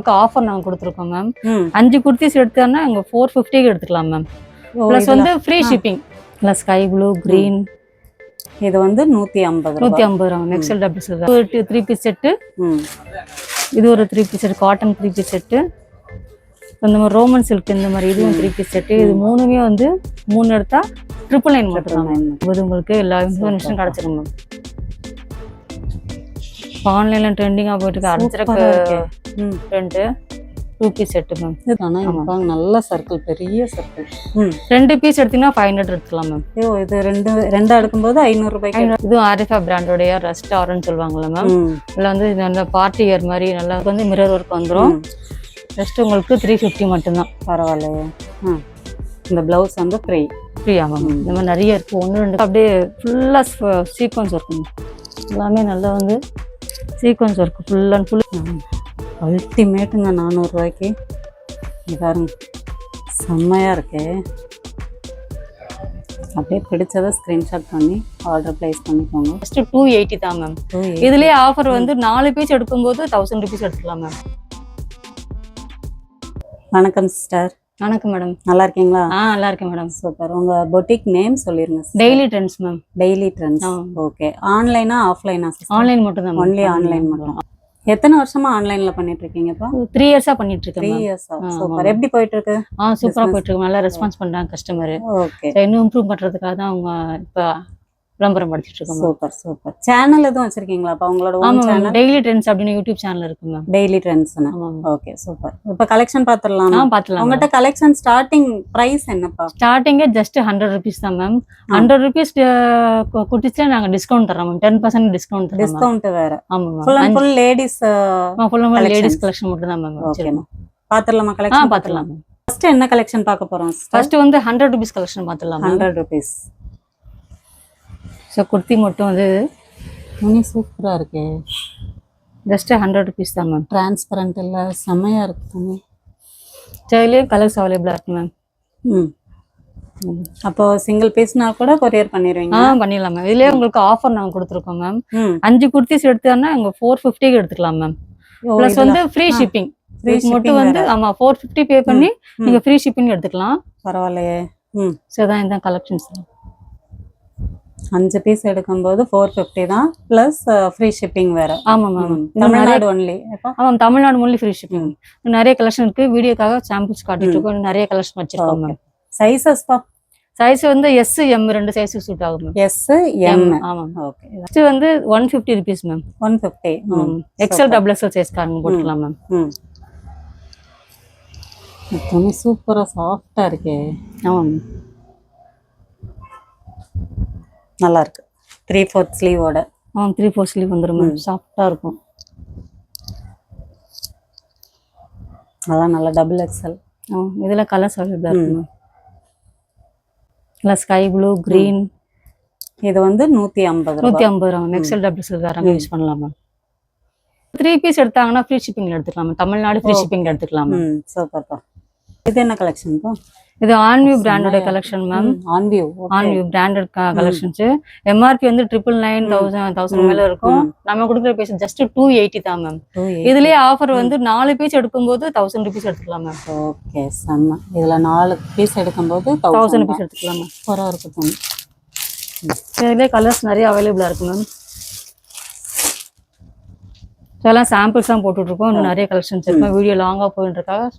Offer நாங்க கொடுத்துருக்கோம் ma'am. 5 kurtis எடுத்தோம்னா அங்க 450 எடுத்துக்கலாம் மேம். பிளஸ் வந்து free shipping. Plus sky blue green இது வந்து 150 ரூபாய் எக்ஸல் டபுள் எக்ஸல். ஒரு 3 பீஸ் செட். இது ஒரு 3 piece set cotton 3 piece set. இந்த மாதிரி ரோமன் சில்க் இந்த மாதிரி இதுவும் 3 பீஸ் செட். இது மூணுமே வந்து 3 எடுத்தா 999 மட்டும் தான். இது உங்களுக்கு எல்லா இன்ஃபர்மேஷனும் கிடைச்சிரும் மேம். ஆன்லைன்ல ட்ரெண்டிங்கா போயிட்டு இருக்கு அர்ஜரக்கு ட்ரெண்ட் 2 பீஸ் செட் மேம். ஆனா இப்போ நல்ல சர்க்கிள் பெரிய சர்க்கிள். 2 பீஸ் எடுத்தீங்கன்னா 500 எடுத்துக்கலாம் மேம். ஐயோ இது ரெண்டா எடுக்கும்போது 500 ரூபாய்க்கு. இது ஆரிஃபா பிராண்டோடைய ரஸ்ட் ஆரஞ்சு சொல்லுவாங்கல்ல மேம். இதுல வந்து நல்ல பார்ட்டி வேர் மாதிரி நல்லா வந்து மிரர் ஒர்க் வந்துடும். ஜஸ்ட் உங்களுக்கு 350 மட்டும்தான். பரவாயில்லையே. இந்த பிளவுஸ் வந்து ஃப்ரீ ஆமாம். இந்த மாதிரி நிறைய இருக்கு. 1 2 அப்படியே ஃபுல்லா சீக்வன்ஸ் ஒர்க் எல்லாமே நல்லா வந்து sequence work full and full அல்டிமேட்டுங்க. 400 ரூபாய்க்கு பாருங்க செம்மையா இருக்கு. அப்படியே பிடிச்சதை ஸ்கிரீன்ஷாட் பண்ணி ஆர்டர் பிளேஸ் பண்ணிக்கோங்க. ஜஸ்ட் 280 தான் மேம். இதுலயே ஆஃபர் வந்து 4 பீஸ் எடுக்கும்போது 1000 rupees எடுத்துக்கலாம் மேம். வணக்கம் சிஸ்டர். வணக்கம் மேடம். நல்லா இருக்கீங்களா? நல்லா இருக்கேன் மேடம். சூப்பர். உங்க பொட்டிக் நேம் சொல்லிருங்க. Daily Trends ma'am. Daily Trends. Okay. ஆன்லைனா ஆஃப்லைனா? ஆன்லைன் மட்டும் தான். ஒன்லி ஆன்லைன் மட்டும். எத்தனை வருஷமா ஆன்லைன்ல பண்ணிட்டு இருக்கீங்கப்பா? 3 இயர்ஸா பண்ணிட்டு இருக்கேன். 3 இயர்ஸா? சூப்பர். எப்படி போயிட்டு இருக்கு? சூப்பரா போயிட்டு இருக்கு. நல்லா ரெஸ்பான்ஸ் பண்றாங்க கஸ்டமர். ஓகே. இன்னும் இம்ப்ரூவ் பண்றதுக்காக தான் அவங்க இப்ப விளம்பரம் படுத்திட்டு இருக்காங்க. Super super. சேனல் எதுவும் வச்சிருக்கீங்களாப்பா உங்களோட ஓன் சேனல்? டெய்லி ட்ரெண்ட்ஸ் அப்படின்னு யூடியூப் சேனல் இருக்கு மேம். டெய்லி ட்ரெண்ட்ஸ்னா. Okay super. இப்ப கலெக்ஷன் பாத்துறலாமா? பாத்துறலாம். உங்ககிட்ட கலெக்ஷன் ஸ்டார்டிங் பிரைஸ் என்னப்பா? ஸ்டார்டிங்கே ஜஸ்ட் 100 rupees தான் மேம். 100 rupees குட்டிஸ்ல நாங்க டிஸ்கவுண்ட் தரோம் மேம். 10% டிஸ்கவுண்ட் தரோம். டிஸ்கவுண்ட் வேற? ஆமா ma'am. Full and full ladies. Full and full ladies collection மட்டும் தான் மேம். ஓகே. பாத்துறலாமா கலெக்ஷன்? பாத்துறலாம் மேம். ஃபர்ஸ்ட் என்ன கலெக்ஷன் பார்க்க போறோம்? ஃபர்ஸ்ட் வந்து 100 rupees கலெக்ஷன் பாத்துறலாம். 100 rupees. ஸோ குர்த்தி மட்டும் வந்து சூப்பராக இருக்கு. ஜஸ்ட் 100 rupees தான் மேம். டிரான்ஸ்பரண்ட் இல்லை, செம்மையாக இருக்கு. இதுலேயே கலர்ஸ் அவைலபிளாக இருக்கு மேம். அப்போ சிங்கிள் பீஸ்னா கூட கொரியர் பண்ணிடுவீங்க? பண்ணிடலாம் மேம். இதுலேயே உங்களுக்கு ஆஃபர் நாங்கள் கொடுத்துருக்கோம் மேம். 5 குர்த்திஸ் எடுத்தோம்னா அங்கே 450 எடுத்துக்கலாம் மேம். ப்ளஸ் வந்து ஃப்ரீ ஷிப்பிங் மட்டும் வந்து 450 பே பண்ணி நீங்கள் ஃப்ரீ ஷிப்பிங் எடுத்துக்கலாம். பரவாயில்லையே. ஸோ தான் இந்த கலெக்ஷன்ஸ். 5 பீஸ் எடுக்கும்போது 450 தான், பிளஸ் ஃப்ரீ ஷிப்பிங் வேற. ஆமா மேம். தமிழ்நாடு ஒன்லி? ஆமா, தமிழ்நாடு ஒன்லி ஃப்ரீ ஷிப்பிங். நிறைய கலெக்ஷன் இருக்கு. வீடியோக்காக சாம்பிள்ஸ் காட்டிட்டு இருக்கோம். நிறைய கலெக்ஷன் வச்சிருக்கோம் மேம். சைஸஸ் பா? சைஸ் வந்து S M 2 சைஸ் சூட் ஆகும் மேம். S M. ஆமா. ஓகே. நெக்ஸ்ட் வந்து 150 rupees ma'am. 150. XL double XL size காரங்க போட்டுக்கலாம் மேம். இது சூப்பரா சாஃப்ட்டா இருக்கு. ஆமா. நல்லா இருக்கு. 3/4 ஸ்லீவோட. 3/4 ஸ்லீவ் வந்துரும் மேம். சாஃப்ட்டா இருக்கும். அதான் நல்ல டபுள் எக்ஸ்எல். இதுல கலர்ஸ் அவைலபிளா இருக்கு மேம். Sky blue green. இது வந்து 150 ரூபாய். எக்ஸ்எல் டபுள் எக்ஸ்எல் காரங்க யூஸ் பண்ணலாம் மேம். 3 பீஸ் எடுத்தாங்கன்னா ஃப்ரீ ஷிப்பிங்ல எடுத்துக்கலாம். தமிழ்நாடு ஃப்ரீ ஷிப்பிங்ல எடுத்துக்கலாம் மேம். சூப்பர்ப்பா. இது என்ன கலெக்ஷன் பா? இது ஆன்வியூ பிராண்டோட கலெக்ஷன் மேம். ஆன்வியூ பிராண்டட் கலெக்ஷன்ஸ். MRP வந்து 999,000 மேல இருக்கும். நம்ம கொடுக்குற பீஸ் ஜஸ்ட் 280 தான் மேம். இதுலயே ஆஃபர் வந்து 4 பீஸ் எடுக்கும்போது 1000 rupees எடுத்துக்கலாம் மேம். ஓகே செம்ம. இதுல 4 பீஸ் எடுக்கும்போது 1000 rupees எடுத்துக்கலாம் மேம். சூப்பரா இருக்கு. இதுலயே கலர்ஸ் நிறைய அவைலபிளா இருக்கு மேம். இதெல்லாம் சாம்பிள்ஸ் தான் போட்டுட்டு இருக்கோம். இன்னும் நிறைய கலெக்ஷன்ஸ் இருக்கு. வீடியோ லாங்கா போயின்றதுக்காக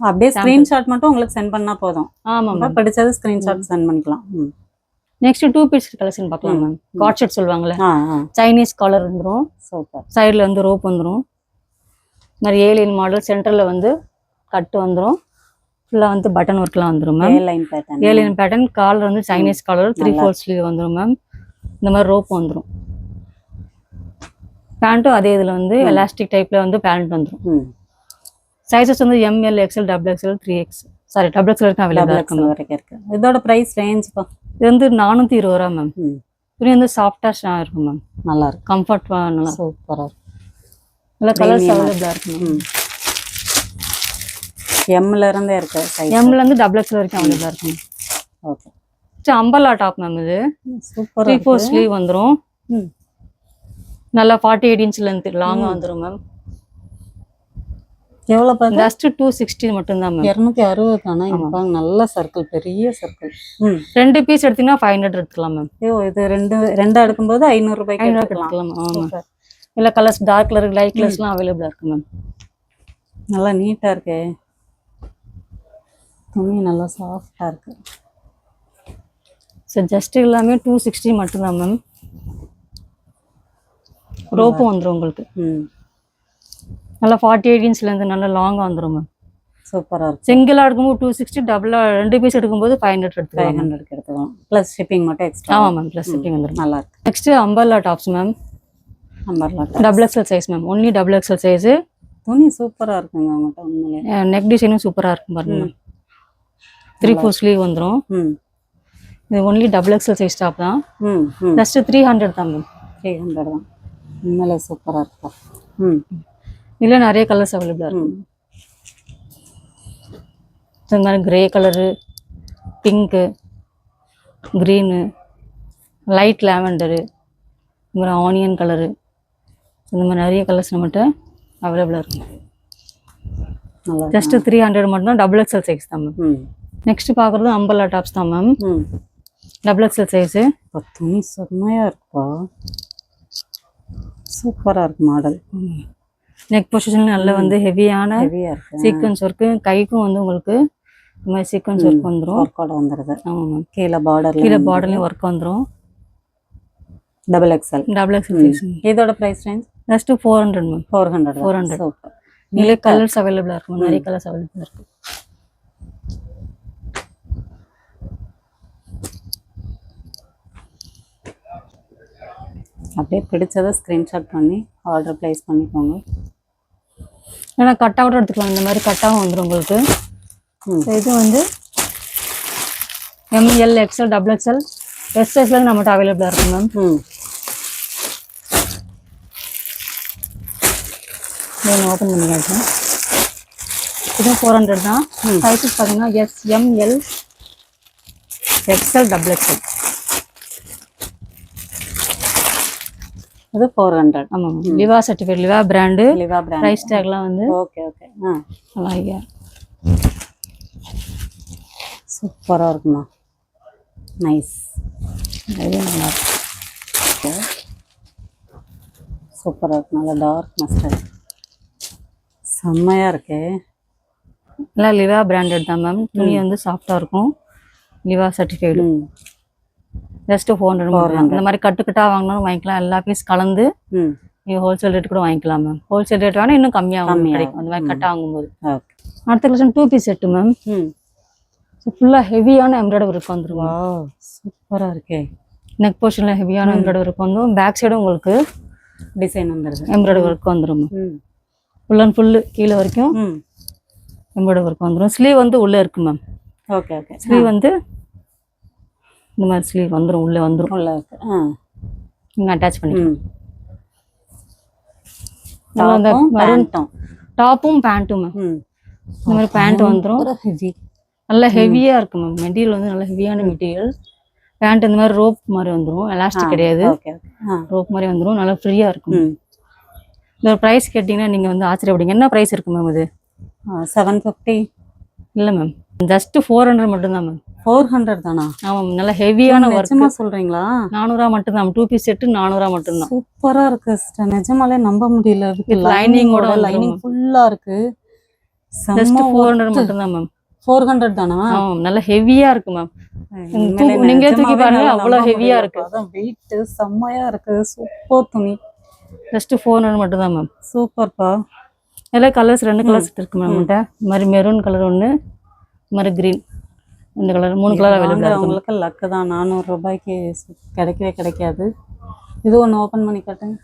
அப்படியே ஸ்கிரீன்ஷாட் மட்டும் உங்களுக்கு சென்ட் பண்ணா போதும். ஆமா மேம். பிடிச்சது ஸ்கிரீன்ஷாட் சென்ட் பண்ணிக்கலாம். நெக்ஸ்ட் 2 பீஸ் கலெக்ஷன் பார்க்கலாம் மேம். காட் செட் சொல்வாங்கல, சைனீஸ் காலர் வந்துரும். சூப்பர். சைடுல வந்து ரோப் வந்துரும். மாதிரி ஏலியன் மாடல். சென்டர்ல வந்து கட் வந்துரும். ஃபுல்லா வந்து பட்டன் ஒர்க்லாம் வந்துரும் மேம். Alien pattern. காலர் வந்து சைனீஸ் காலர். 3/4 ஸ்லீவ் வந்துரும் மேம். இந்த மாதிரி ரோப் வந்துரும். பேண்ட்டும் அதே இதுல வந்து எலாஸ்டிக் டைப்ல வந்து பேண்ட் வந்துரும். சைஸஸ் வந்து ML XL double XL 3X sorry double XL வரைக்கும் அவைலபிளா இருக்கு. இதோட பிரைஸ் ரேஞ்ச் பா? இது வந்து 420 ரூபா மேம். இது வந்து சாஃப்ட்டா இருக்கும் மேம். நல்லா இருக்கு. கம்ஃபர்ட் நல்லா சூப்பரா இருக்கு. நல்ல கலர்ஸ் அவைலபிளா இருக்கு மேம். M ல இருந்தே இருக்கு சைஸ். M ல இருந்து டபுள் XL வரைக்கும் அவைலபிளா இருக்கு. ஓகே. Umbrella top ma'am. இது சூப்பரா 3/4 ஸ்லீவ் வந்துரும். நல்லா 48 inch லென்த் லாங்கா வந்துரும் மேம். எவ்வளோப்பா இது? ஜஸ்ட் 260 மட்டும்தான் மேம். 260 தானே? இப்போ நல்ல சர்க்கிள், பெரிய சர்க்கிள். 2 பீஸ் எடுத்தீங்கன்னா 500 எடுத்துக்கலாம் மேம். ஐயோ, இது ரெண்டா எடுக்கும்போது 500 ரூபாய்க்கு 500 எடுத்துக்கலாம். எடுத்துக்கலாம். ஆமா. இல்ல கலர்ஸ் டார்க் கலர், லைட் கலர்ஸ்லாம் அவைலபிளா இருக்கு மேம். நல்லா நீட்டா இருக்கு, துணி நல்லா சாஃப்டா இருக்கு. ஸோ ஜஸ்ட் எல்லாமே 260 மட்டும்தான் மேம். ரோப்பும் வந்துடும் உங்களுக்கு. நல்லா 48 இன்ச்லேருந்து நல்லா லாங்காக வந்துடும் மேம். சூப்பராக இருக்கும். சிங்கிளாக எடுக்கும்போது 260, டபுளாக 2 பீஸ் எடுக்கும்போது 500 எடுத்துக்கலாம். 500 எடுத்துக்கலாம். ப்ளஸ் ஷிப்பிங் மட்டும் எக்ஸ்ட்ரா. ஆமாம் மேம், ப்ளஸ் ஷிப்பிங் வந்துடும். நல்லா இருக்கு. Next umbrella tops ma'am. Umbrella double XL size ma'am. Only double XL size. துணி சூப்பராக இருக்குங்க அவங்ககிட்ட உண்மையிலே. நெக் டிசைனும் சூப்பராக இருக்கும் பாருங்க மேம். 3/4 ஸ்லீவ் வந்துடும். இது only double XL size top தான். ஜஸ்ட் 300 தான் மேம். 300 தான். உண்மையிலே சூப்பராக இருக்கும். இதில் நிறைய கலர்ஸ் அவைலபிளாக இருக்கும். இந்த மாதிரி grey colour, pink, green, light lavender, இந்த மாதிரி ஆனியன் கலரு, இந்த மாதிரி நிறைய கலர்ஸ் நம்மகிட்ட அவைலபிளாக இருக்கும். ஜஸ்ட் 300 மட்டும்தான். டபுள் எக்ஸல் சைஸ் தான் மேம். நெக்ஸ்ட் பார்க்குறது அம்பர்லா டாப்ஸ் தான் மேம். Double XL size. துணி செம்மையாக இருக்குப்பா, சூப்பராக இருக்கு மாடல். நெக் பொசிஷன் நல்ல வந்து ஹெவியாக இருக்கு. சீக்வன்ஸ் ஒர்க்கு, கைக்கும் வந்து உங்களுக்கு இந்த மாதிரி சீக்வன்ஸ் ஒர்க் வந்துடும். ஒர்க்கோட வந்துடுது. ஆமாம் மேம். கீழே பார்டர்லேயும் ஒர்க் வந்துடும். Double XL size. இதோட price range just 400 ma'am. 400. Super. நிறைய கலர்ஸ் அவைலபிளாக இருக்கும். நிறைய கலர்ஸ் அவைலபிளாக இருக்கும். அப்படியே பிடிச்சதை ஸ்க்ரீன்ஷாட் பண்ணி ஆர்டர் ப்ளேஸ் பண்ணிக்கோங்க. ஏன்னா கட்டாகவும் எடுத்துக்கலாம். இந்த மாதிரி கட்டாகவும் வந்துடும் உங்களுக்கு. இது வந்து M L, XL, double XL, S சைஸ்ல நம்மகிட்ட அவைலபிளாக இருக்கும் மேம். ஓப்பன் பண்ணி காட்டுறேன். இதுவும் 400 தான். சைஸஸ் பார்த்தீங்கன்னா S, M L, XL, double XL. இது 400. ஆமாம். Liva certificate, Liva brand. Price டேக்லாம் வந்து ஓகே. நல்லா ஐயா சூப்பராக இருக்குமா. நைஸ். இது நல்லா இருக்கு. சூப்பராக இருக்கு. நல்லா டார்க் மஸ்டர்ட் செம்மையாக இருக்கு. எல்லாம் லிவா பிராண்டட் தான் மேம். துணி வந்து சாஃப்டாக இருக்கும். லிவா சர்டிஃபைடு. ஜஸ்ட் 400. இந்த மாதிரி கட்டுக்கட்டாக வாங்கினாலும் வாங்கிக்கலாம். எல்லா பீஸ் கலந்து நீங்கள் ஹோல்சேல் ரேட் கூட வாங்கிக்கலாம் மேம். ஹோல்சேல் ரேட் வேணால் இன்னும் கம்மியாக கிடைக்கும் அந்த மாதிரி கட்டாக வாங்கும்போது. அடுத்த கலெக்ஷன் 2 பீஸ் செட்டு மேம். ஃபுல்லாக ஹெவியான எம்ப்ராய்டரி ஒர்க் வந்துருவா. சூப்பராக இருக்கே. நெக் போர்ஷனில் ஹெவியான எம்ப்ராய்டரி ஒர்க் வந்துடும். பேக் சைடும் உங்களுக்கு டிசைன் வந்துடுது. எம்ப்ராய்டரி ஒர்க் வந்துடும். ஃபுல் அண்ட் ஃபுல்லு கீழே வரைக்கும் எம்ப்ராய்டரி ஒர்க் வந்துடும். ஸ்லீவ் வந்து உள்ளே இருக்கு மேம். ஓகே. ஸ்லீவ் வந்து இந்த மாதிரி ஸ்லீவ் வந்துடும், உள்ளே வந்துடும். உள்ளே இருக்கு. நீங்கள் அட்டாச் பண்ணிக்கலாம். டாப்பும் பேண்ட்டும் மேம். இந்த மாதிரி பேண்ட் வந்துடும். நல்லா ஹெவியாக இருக்கும் மேம். மெட்டீரியல் வந்து நல்லா ஹெவியான மெட்டீரியல். பேண்ட் இந்த மாதிரி ரோப் மாதிரி வந்துடும். எலாஸ்டிக் கிடையாது, ரோப் மாதிரி வந்துடும். நல்லா ஃப்ரீயாக இருக்கும். இந்த ப்ரைஸ் கேட்டிங்கன்னா நீங்கள் வந்து ஆச்சரியப்படுங்க. என்ன ப்ரைஸ் இருக்கு மேம் இது? 750. இல்லை மேம், ஜஸ்ட் 400 மட்டும்தான் மேம். 400 தானா? ஆமாம். நல்லா ஹெவியான ஒர்க். நிஜமா சொல்றீங்களா? 400 மட்டும்தான். 2 பீஸ் செட்டு 400 மட்டும்தான். சூப்பரா இருக்கு சிஸ்டர். நிஜமாலே நம்ப முடியல. லைனிங்கோட லைனிங் ஃபுல்லா இருக்கு. ஜஸ்ட் 400 மட்டும்தான் மேம். 400 தானா? ஆமாம். நல்லா ஹெவியா இருக்கு மேம். நீங்க தூக்கி பாருங்க, அவ்வளவு ஹெவியா இருக்கு. அதான் வெயிட் செம்மையா இருக்கு. சூப்பர் துணி. ஜஸ்ட் 400 மட்டும்தான் மேம். சூப்பர்ப்பா. எல்லாம் கலர்ஸ் 2 கலர்ஸ் இருக்கு மேம். இந்த மாதிரி மெரூன் கலர் ஒன்று, இந்த மாதிரி கிரீன், இந்த கலர் 3 கலர் அவைலபிள் இருக்கு. உங்களுக்கு லக்கு தான். 400 ரூபாய்க்கு கிடைக்கவே கிடைக்காது. இது ஒன்று ஓப்பன் பண்ணி காட்டுங்க.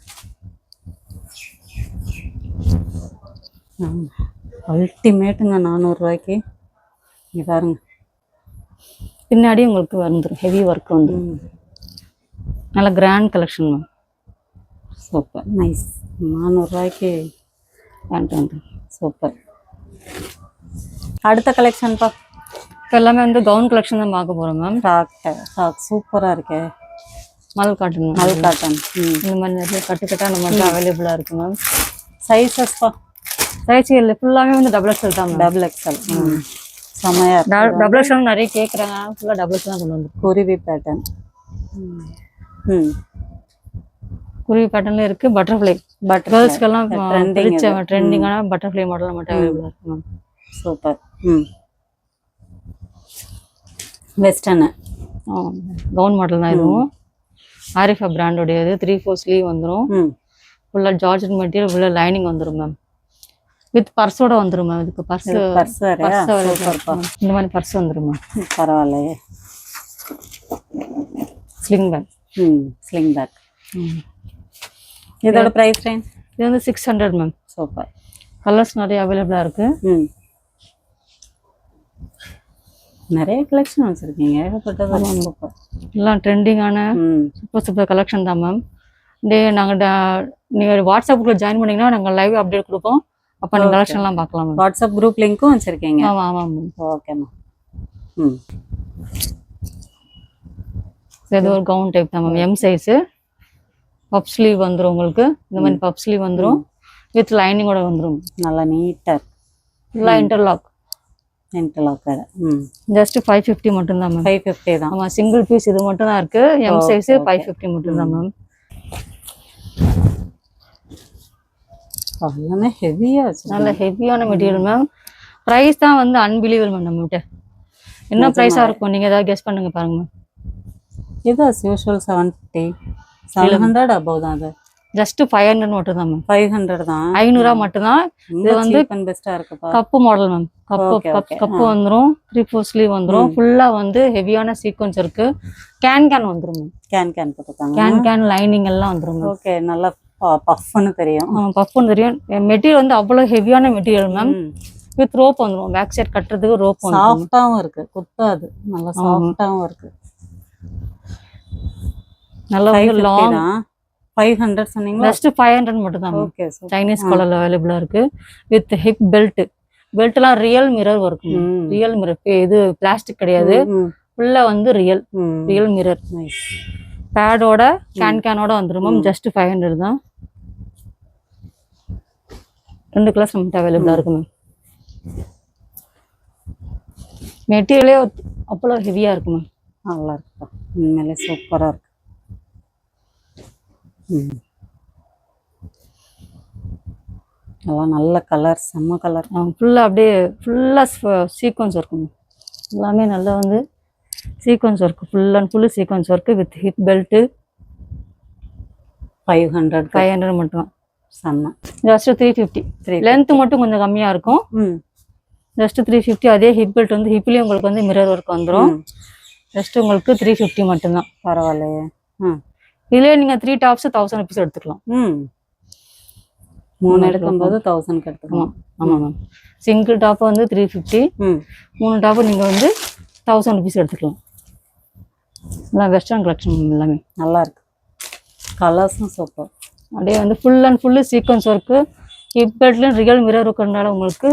அல்டிமேட்டுங்க. 400 ரூபாய்க்கு இங்கே பாருங்க. பின்னாடி உங்களுக்கு வந்துடும் ஹெவி ஒர்க் வந்துடும். நல்ல grand collection ma'am. Super nice. 400 ரூபாய்க்கு பேண்ட் வந்துடும். சூப்பர். அடுத்த கலெக்ஷன்ப்பா. இப்போ எல்லாமே வந்து கவுன் கலெக்ஷன் தான் பார்க்க போகிறோம் மேம். ஃப்ராக் சூப்பராக இருக்கே. மல் காட்டன். மல் காட்டன். இந்த மாதிரி நிறைய கட்டுக்கட்டாக நம்ம வந்து அவைலபிளாக இருக்குது மேம். சைஸஸ்ப்பா சைஸ் இல்லை ஃபுல்லாகவே வந்து டபுள் எக்ஸ்எல் தான் மேம். Double XL. செமையா இருக்கு. டபுள் எக்ஸ்எல் நிறைய கேட்குறாங்க, ஃபுல்லாக டபுள் எக்ஸ்எல் தான் கொண்டு வந்து. குருவி பேட்டர்ன். குருவி பேட்டர்ன்ல இருக்கு. பட்டர்ஃப்ளை கேர்ள்ஸ்க்கெல்லாம் ட்ரெண்டிங்கான பட்டர்ஃப்ளை மாடல் மட்டும் அவைலபிளாக இருக்கு ma'am. Super. Western gown model தான் இதுவும். ஆரிஃபா பிராண்டோடையது. 3/4 ஸ்லீவ் வந்துடும். ஃபுல்லாக ஜார்ஜட் மெட்டீரியல், ஃபுல்லாக லைனிங் வந்துடும் மேம். வித் பர்ஸோட வந்துடும் மேம். இதுக்கு பர்ஸ் இந்த மாதிரி பர்ஸ் வந்துடும் மேம். பரவாயில்லையே. Sling bag. Sling bag. இதோட ப்ரைஸ் ரேஞ்ச்? இது வந்து 600 மேம். சூப்பர். கலர்ஸ் நிறைய அவைலபிளாக இருக்கு. நிறைய கலெக்ஷன் வச்சிருக்கீங்க. ஏகப்பட்டது. சூப்பர். எல்லாம் ட்ரெண்டிங்கான சூப்பர் கலெக்ஷன் தான் மேம். நீங்கள் வாட்ஸ்அப் குரூப் ஜாயின் பண்ணிங்கன்னா நாங்கள் லைவ் அப்டேட் கொடுப்போம். அப்போ நீங்கள் கலெக்ஷன்லாம் பார்க்கலாம் மேம். வாட்ஸ்அப் குரூப் லிங்க்கும் வச்சுருக்கீங்க? ஆமாம் ஆமாம் மேம். ஓகேம்மா. இது ஒரு கவுன் டைப் தான் ma'am. M size. Puff sleeve வந்துடும் உங்களுக்கு. இந்த மாதிரி பப் ஸ்லீவ் வந்துடும். வித் லைனிங்கோட வந்துடும். நல்லா நீட்டாக. ஃபுல்லாக இன்டர்லாக். ஜஸ்ட் 550 மட்டும்தான் மேம். 550 தான். ஆமாம், சிங்கிள் பீஸ் இது மட்டும் தான் இருக்கு. எம் சைஸு 550 மட்டும்தான் மேம். எல்லாமே ஹெவியா இருக்கு. நல்ல ஹெவியான மெட்டீரியல் மேம். ப்ரைஸ் தான் வந்து அன்பிலீவபிள் மேம். நம்மகிட்ட என்ன ப்ரைஸாக இருக்கும் நீங்கள் ஏதாவது கெஸ் பண்ணுங்க பாருங்க மேம். இது as usual 750 700 above தான். அது ஜஸ்ட் 500 மட்டும் தான் மேம். 500 தான். 500 மட்டும் தான். இது வந்து பெஸ்டா இருக்குப்பா. Cup model ma'am. கப்பு வந்துடும். 3/4 ஸ்லீவ் வந்துடும். ஃபுல்லா வந்து ஹெவியான சீக்வன்ஸ் இருக்கு. கேன் வந்துடும் மேம். கேன் போட்டுருக்காங்க. கேன் லைனிங் எல்லாம் வந்துடும். ஓகே. நல்லா பஃப்னு தெரியும். பஃப்னு தெரியும். மெட்டீரியல் வந்து அவ்வளவு ஹெவியான மெட்டீரியல் மேம். வித் ரோப் வந்துடும். பேக் சைட் கட்டுறதுக்கு ரோப் வந்துடும். சாஃப்டாவும் இருக்கு. குத்தாது. நல்லா சாஃப்டாவும் இருக்கு. நல்லா லாங். 500 சொன்னீங்களா? ஜஸ்ட் 500 மட்டும் தான். ஓகே. சைனீஸ் கலர்ல அவைலபிளா இருக்கு. வித் ஹிப் பெல்ட்லாம் real mirror work. Real mirror. இது பிளாஸ்டிக் கிடையாது. ஃபுல்லா வந்து ரியல் மிரர். நைஸ். பேடோட கேனோட வந்துடும் மேம். ஜஸ்ட் 500 தான். 2 கலர்ஸ் நம்மகிட்ட அவைலபிளா இருக்கு மேம். மெட்டீரியலே அவ்வளோ ஹெவியா இருக்கு மேம். நல்லா இருக்குப்பா. உண்மையிலே சூப்பரா இருக்கு. எல்லாம் நல்ல கலர். செம்ம கலர். ஃபுல்லா அப்படியே ஃபுல்லா சீக்வன்ஸ் இருக்கும். எல்லாமே நல்லா வந்து sequence work. Full and full sequence work with hip belt. 500 மட்டும். செம்ம. ஜஸ்ட் 350. லென்த் மட்டும் கொஞ்சம் கம்மியா இருக்கும். ஜஸ்ட் 350. அதே ஹிப் பெல்ட் வந்து ஹிப்லேயும் உங்களுக்கு வந்து மிரர் ஒர்க் வந்துடும். ஜஸ்ட் உங்களுக்கு 350 மட்டும்தான். பரவாயில்லையே. இதுலேயே நீங்கள் 3 டாப்ஸ் 1000 ருபீஸ் எடுத்துக்கலாம். 3 எடுக்கும்போது 1000 எடுத்துக்கலாம். ஆமாம் மேம். சிங்கிள் டாப் வந்து 350. 3 டாப்பு நீங்கள் வந்து 1000 ருபீஸ் எடுத்துக்கலாம். எல்லாம் வெஸ்டர்ன் கலெக்ஷன் எல்லாமே நல்லா இருக்கு. கலர்ஸும் சூப்பர். அப்படியே வந்து full and full sequence work. Hip பெல்ட்லையும் ரியல் மிரர் இருக்கிறதுனால உங்களுக்கு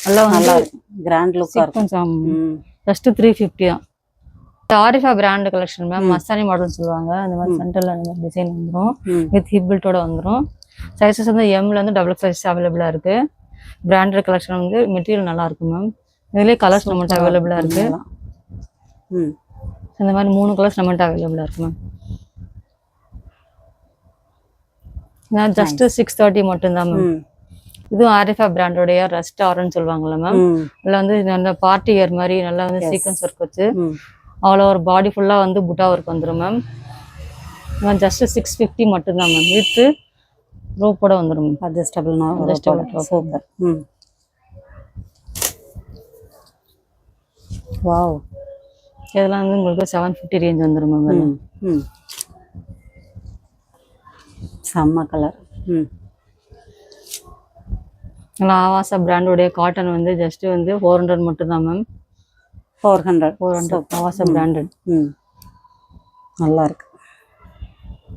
நல்லா இருக்கும். கிராண்ட் லுக்காக இருக்கும். ஜஸ்ட் 350 தான். Arifa brand collection ma'am. Mastani மாடல்னு சொல்லுவாங்க. அந்த மாதிரி சென்டரில் அந்த மாதிரி டிசைன் வந்துடும். வித் ஹிப் பெல்ட்டோட வந்துடும். சைஸஸ் வந்து எம்லேருந்து டபுள் சைஸ் அவைலபிளாக இருக்கு. பிராண்டட் கலெக்ஷன் வந்து மெட்டீரியல் நல்லா இருக்கும் மேம். இதுலேயே கலர்ஸ் நம்மகிட்ட அவைலபிளாக இருக்கு. இந்த மாதிரி 3 கலர்ஸ் நம்மகிட்ட அவைலபிளாக இருக்கு மேம். ஜஸ்ட் 630 மட்டும்தான் மேம். இதுவும் ஆரிஃபா பிராண்டோடைய ரஸ்ட் ஆரன்னு சொல்லுவாங்கல்ல மேம். அதில் வந்து நல்ல பார்ட்டி இயர் மாதிரி நல்லா வந்து சீக்வன்ஸ் ஒர்க் வச்சு ஆல் ஓவர் பாடி ஃபுல்லாக வந்து புட்டா ஒர்க் வந்துடும் மேம். ஜஸ்ட் 650 மட்டும்தான் மேம். வித்து ரோப்போட வந்துடும் மேம். அட்ஜஸ்டபிள். சூப்பர். வாவ். இதெல்லாம் வந்து உங்களுக்கு 750 ரேஞ்ச் வந்துடும் மேம். செம்ம கலர். நல்லா ஆவாசா பிராண்டோடைய காட்டன் வந்து ஜஸ்ட் வந்து 400 மட்டும்தான் மேம். 400 ஆவாசா பிராண்டட். நல்லா இருக்கு.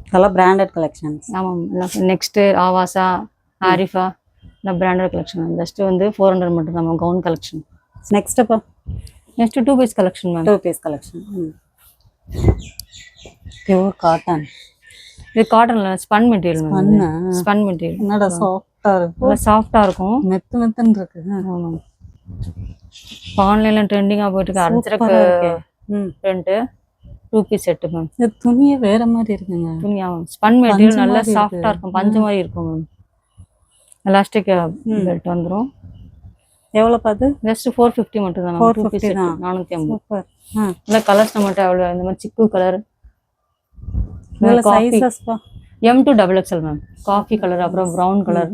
இதெல்லாம் பிராண்டட் கலெக்ஷன்ஸ். ஆமாம். நெக்ஸ்ட்டு ஆவாசா ஆரிஃபா இல்லை பிராண்டட் கலெக்ஷன். ஜஸ்ட் வந்து 400 மட்டும்தான் மேம். Gown collection. நெக்ஸ்ட் அப்போ next 2 piece collection ma'am. 2 piece collection. Pure cotton. இது காட்டன்ல spun material ma'am. Spun material. என்னடா சாஃப்ட் சாஃப்டா இருக்கு, நல்லா சாஃப்டா இருக்கும். மெத்து மெத்துன்னு இருக்கு. ஆமாம். ஆன்லைன்ல ட்ரெண்டிங்கா போயிட்டு இருக்கு அர்ஜரக்கு சூப்பரா இருக்கு. ம். Print 2 piece set ma'am. இந்த துணியே வேற மாதிரி இருக்குங்க. துணி ஆமாம் ஸ்பன் மெட்டீரியல் நல்லா மாதிரி சாஃப்டா இருக்கு. இருக்கும், பஞ்சு மாதிரி இருக்கும் மேம். எலாஸ்டிக் பெல்ட் வந்துரும். எவ்வளவு பாது? ஜஸ்ட் 450 மட்டும் தான். 450 தான். 450. சூப்பர். இந்த கலர்ஸ் மட்டும் அவ்வளோ இந்த மாதிரி சிக்கு கலர். இதுல சைஸஸ் பா M2 XXL ma'am. Coffee colour, அப்புறம் ப்ரௌன் கலர்,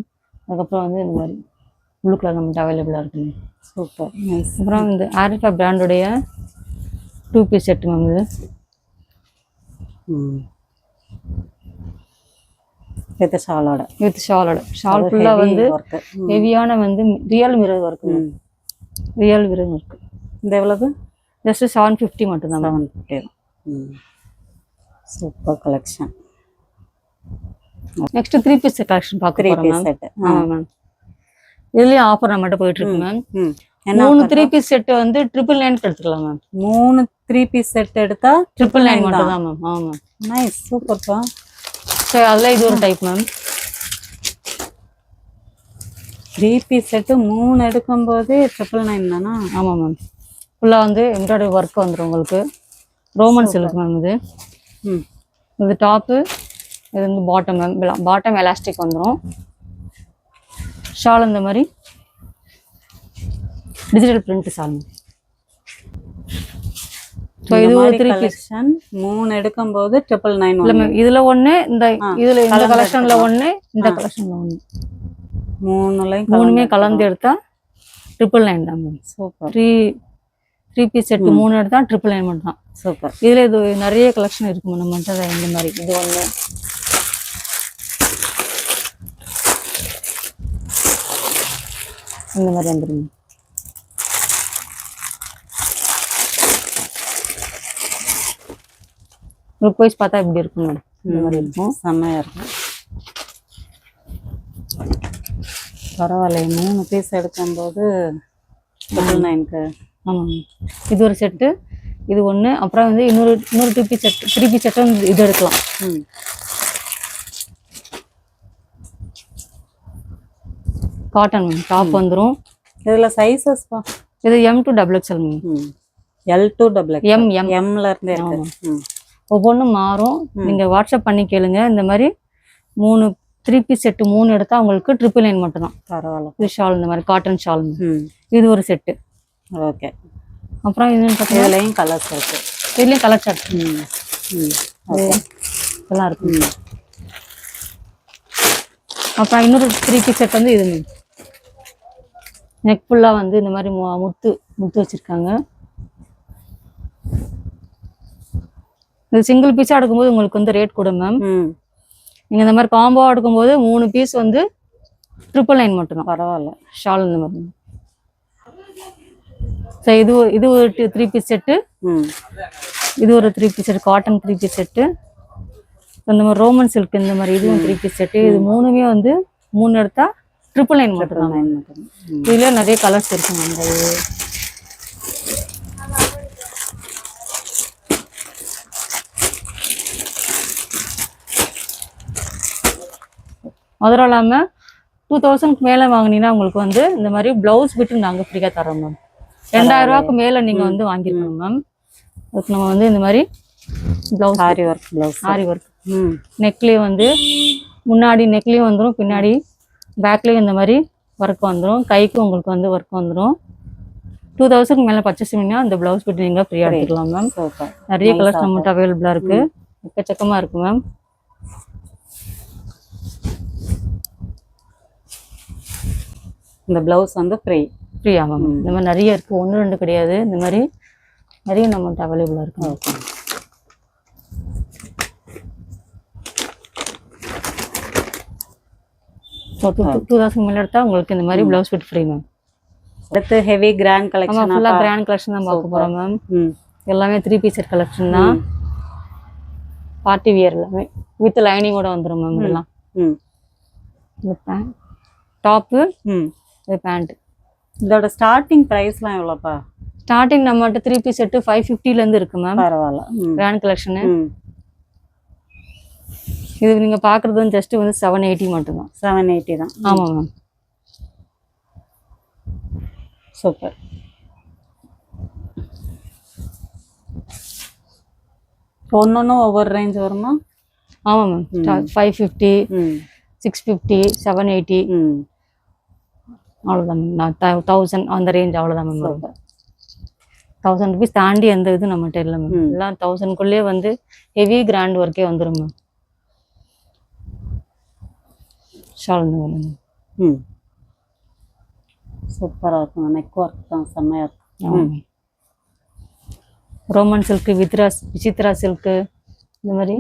அதுக்கப்புறம் வந்து இந்த மாதிரி ப்ளூ கலர் நம்மகிட்ட அவைலபிளாக இருக்குங்க. Super nice. அப்புறம் இந்த ஆரிஃபா பிராண்டுடைய 2 பீஸ் செட் மேம். இது வித் ஷாலோட, வித் ஷாலோட. ஷால் ஃபுல்லாக வந்து ஹெவியான வந்து real mirror work ma'am. Real mirror work. இந்த எவ்வளவு? ஜஸ்ட் 750 மட்டும் தான் ma'am. 750. Super collection. Next 3 piece collection பார்க்க போறோம் மேம். செட். ஆமாம் மேம். இதுலயும் ஆஃபர் நம்மகிட்ட போயிட்டு இருக்கு மேம். என்ன 3 3 பீஸ் செட் வந்து 999 எடுத்துக்கலாம் மேம். 3 3 பீஸ் செட் எடுத்தா 999 மட்டும் தான் மேம். ஆமா மேம். நைஸ் சூப்பர்ப்பா. சோ அதுல இது ஒரு டைப் மேம். 3 பீஸ் செட் 3 எடுக்கும்போது 999 தானா? ஆமா மேம். ஃபுல்லா வந்து எம்ப்ராய்டரி ஒர்க் வந்துரும் உங்களுக்கு. ரோமன் சில்க் மேம் இது. இது டாப்பு, இது வந்து பாட்டம் மேம். பாட்டம் எலாஸ்டிக் வந்துரும். ஷால் இந்த மாதிரி டிஜிட்டல் பிரிண்ட் ஷால். ஸோ இது ஒரு 3 பீஸ் 3 எடுக்கும்போது 999. இல்ல மேம், இதுல ஒண்ணு, இந்த இதுல இந்த கலெக்ஷன்ல ஒண்ணு, இந்த கலெக்ஷன்ல ஒண்ணு, மூணுமே கலந்து எடுத்தா 999 தான் மேம். சூப்பர். 3 பீஸ் செட் 3 எடுத்தா 999 மட்டும் தான். சூப்பர். இதுல இது நிறைய கலெக்ஷன் இருக்கு மேம். நம்மகிட்ட இந்த மாதிரி இது ஒண்ணு, இந்த மாதிரி வந்துருங்க. லுக் வைஸ் பார்த்தா இப்படி இருக்கும் மேடம். இந்த மாதிரி இருக்கும். செம்மையா இருக்கும். பரவாயில்ல. 3 பீஸ் எடுக்கும்போது 999க்கு. ஆமாம். இது ஒரு செட்டு, இது ஒன்று. அப்புறம் வந்து இன்னொரு 2 பீஸ் செட் 3 பீஸ் செட்டும் இது எடுக்கலாம். Cotton ma'am. டாப் வந்துடும். இதில் சைஸஸ் பா. இது M2 XXL ma'am. L2 XXL. M எம்ல இருந்து இருக்கு. ஒவ்வொன்றும் மாறும். நீங்கள் வாட்ஸ்அப் பண்ணி கேளுங்க. இந்த மாதிரி 3 பீஸ் செட்டு 3 எடுத்தால் உங்களுக்கு 999 மட்டும் தான். பரவாயில்ல. இது ஷால் இந்த மாதிரி காட்டன் ஷால். இது ஒரு செட்டு. ஓகே. அப்புறம் இதுன்னு பார்த்தீங்கன்னா இதுலேயும் கலர்ஸ் இருக்கு. இதுலேயும் கலர் சார்ட் இதெல்லாம் இருக்கு. அப்புறம் இன்னொரு 3 பீஸ் செட் வந்து இது நெக் ஃபுல்லாக வந்து இந்த மாதிரி முத்து வச்சுருக்காங்க. இது சிங்கிள் பீஸாக எடுக்கும்போது உங்களுக்கு வந்து ரேட் கூட மேம். நீங்கள் இந்த மாதிரி காம்போவாக எடுக்கும்போது 3 பீஸ் வந்து 999 மட்டும்தான். பரவாயில்ல. ஷால் இந்த மாதிரி. ஸோ இது ஒரு 3 பீஸ் செட்டு. இது ஒரு 3 piece set, cotton 3 piece set. இந்த மாதிரி ரோமன் சில்க் இந்த மாதிரி இதுவும் 3 பீஸ் செட்டு. இது மூணுமே வந்து 3 எடுத்தா 999 மட்டும். இதுல நிறைய கலர்ஸ் இருக்குங்க. அந்த அதுவும் இல்லாமல் 2000 மேலே வாங்கினீங்கன்னா உங்களுக்கு வந்து இந்த மாதிரி பிளவுஸ் பிட்டு நாங்கள் ஃப்ரீயாக தரோம் மேம். 2000 ரூபாய்க்கு மேலே நீங்கள் வந்து வாங்கிருக்கணும் மேம். அதுக்கு நம்ம வந்து இந்த மாதிரி பிளவுஸ் ஆரி ஒர்க் நெக்லேயும் வந்து முன்னாடி நெக்லேயும் வந்துடும், பின்னாடி பேக்லேயும் இந்த மாதிரி ஒர்க் வந்துடும், கைக்கும் உங்களுக்கு வந்து ஒர்க் வந்துடும். 2000 மேலே பர்ச்சேஸ் பண்ணிங்கன்னா அந்த பிளவுஸ் பிட்டு நீங்கள் ஃப்ரீயாக எடுத்துக்கலாம் மேம். நிறைய கலர்ஸ் நம்மகிட்ட அவைலபிளாக இருக்குது. எக்கச்சக்கமாக இருக்குது மேம். இந்த பிளவுஸ் வந்து ஃப்ரீ ஆமாம். இந்த மாதிரி நிறைய இருக்குது, 1 2 கிடையாது. இந்த மாதிரி நிறைய நம்மகிட்ட அவைலபிளாக இருக்குது. ஓகே. ஸோ 2000 மேலே எடுத்தால் உங்களுக்கு இந்த மாதிரி பிளவுஸ் பிட் ஃப்ரீ மேம். அடுத்து ஹெவி கிராண்ட் கலெக்ஷன். ஃபுல்லாக கிராண்ட் கலெக்ஷன் தான் பார்க்க போகிறோம் மேம். எல்லாமே 3 பீஸ் செட் கலெக்ஷன் தான். பார்ட்டி வியர் எல்லாமே வித் லைனிங்கோட வந்துடும் மேம். இதெல்லாம் டாப்பு, இது பேண்ட். இதோட ஸ்டார்டிங் ப்ரைஸ்லாம் எவ்வளோப்பா? ஸ்டார்டிங் நம்மகிட்ட 3 பீஸ் செட்டு 550லேருந்து இருக்கு மேம். பரவாயில்ல. Grand collection. இது நீங்கள் பார்க்குறது வந்து ஜஸ்ட்டு வந்து 780 மட்டும்தான். 780 தான். ஆமாம் மேம். சூப்பர். ஒன்னொன்னும் ஒவ்வொரு ரேஞ்ச் வருமா? ஆமாம் மேம். 550, 650, 780 அவ்வளோதான் மேம். நான் 1000 அந்த ரேஞ்ச் அவ்வளோதான் மேம். சூப்பர். 1000 ருபீஸ் தாண்டி எந்த இதுவும் நம்மகிட்ட இல்லை மேம். எல்லாம் 1000க்குள்ளேயே வந்து ஹெவி கிராண்ட் ஒர்க்கே வந்துடும் மேம். ஷால் இந்த மாதிரி மேம். சூப்பராக இருக்கும். நெக் ஒர்க் தான் செம்மையாக இருக்கும். ஆமாம் ma'am. Roman silk, Vichitra silk, இந்த மாதிரி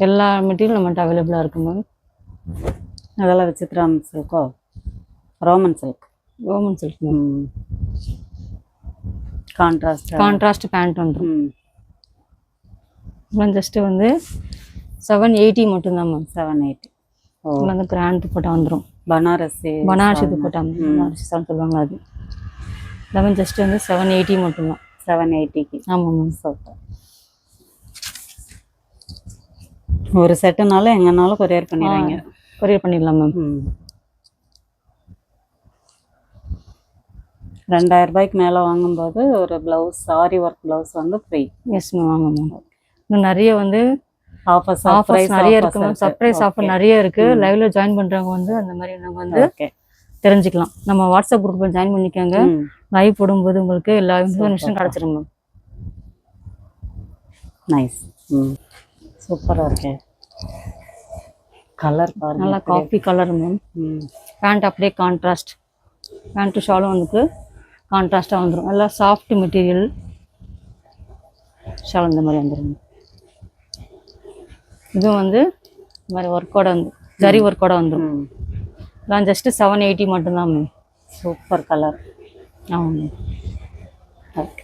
எல்லா மெட்டீரியல் நம்மகிட்ட அவைலபிளாக இருக்கும் மேம். அதெல்லாம் விசித்ரா சில்கோ? Roman silk. Roman silk ma'am. Contrast band வந்துடும். ஜஸ்ட்டு வந்து 780 மட்டும்தான் மேம். 780. வந்து கிராண்ட் துப்பட்டா வந்துடும். பனாரசி துப்பட்டா பனாரசி சொல்லுவாங்க அது. எல்லாமே ஜஸ்ட் வந்து 780 மட்டும்தான். 780க்கு. ஆமாம் மேம். சூப்பர். ஒரு செட்டுனாலும் எங்கனாலும் கொரியர் பண்ணிடுறாங்க. கொரியர் பண்ணிடலாம் மேம். 2000 ரூபாய்க்கு மேலே வாங்கும்போது ஒரு ப்ளவுஸ், சாரி ஒர்க் ப்ளவுஸ் வந்து ஃப்ரீ. Yes ma'am. ஆமாம் மேம். இன்னும் நிறைய வந்து ஆஃபர்ஸ் நிறைய இருக்கு மேம். சர்ப்ரைஸ் ஆஃபர் நிறைய இருக்கு. லைவ்ல ஜாயின் பண்றவங்க வந்து அந்த மாதிரி நம்ம வந்து தெரிஞ்சுக்கலாம். நம்ம வாட்ஸ்அப் குரூப்ல ஜாயின் பண்ணிக்கோங்க. லைவ் போடும்போது உங்களுக்கு எல்லா இன்ஃபர்மேஷனும் கிடைச்சிரும் மேம். நைஸ். சூப்பராக இருக்கு. கலர் பாருங்க, நல்லா காஃபி கலர் மேம். பேண்ட் அப்படியே கான்ட்ராஸ்ட். பேண்ட்டு ஷாலும் வந்து கான்ட்ராஸ்டாக வந்துடும். நல்லா சாஃப்ட் மெட்டீரியல் ஷால் இந்த மாதிரி வந்துடும். இதுவும் வந்து இந்த மாதிரி ஒர்க்கோட வந்து ஜரி ஒர்க்கோட வந்துடும். நான் ஜஸ்ட்டு 780 மட்டும்தான் மேம். Super colour. ஆமாம் மேம். ஓகே.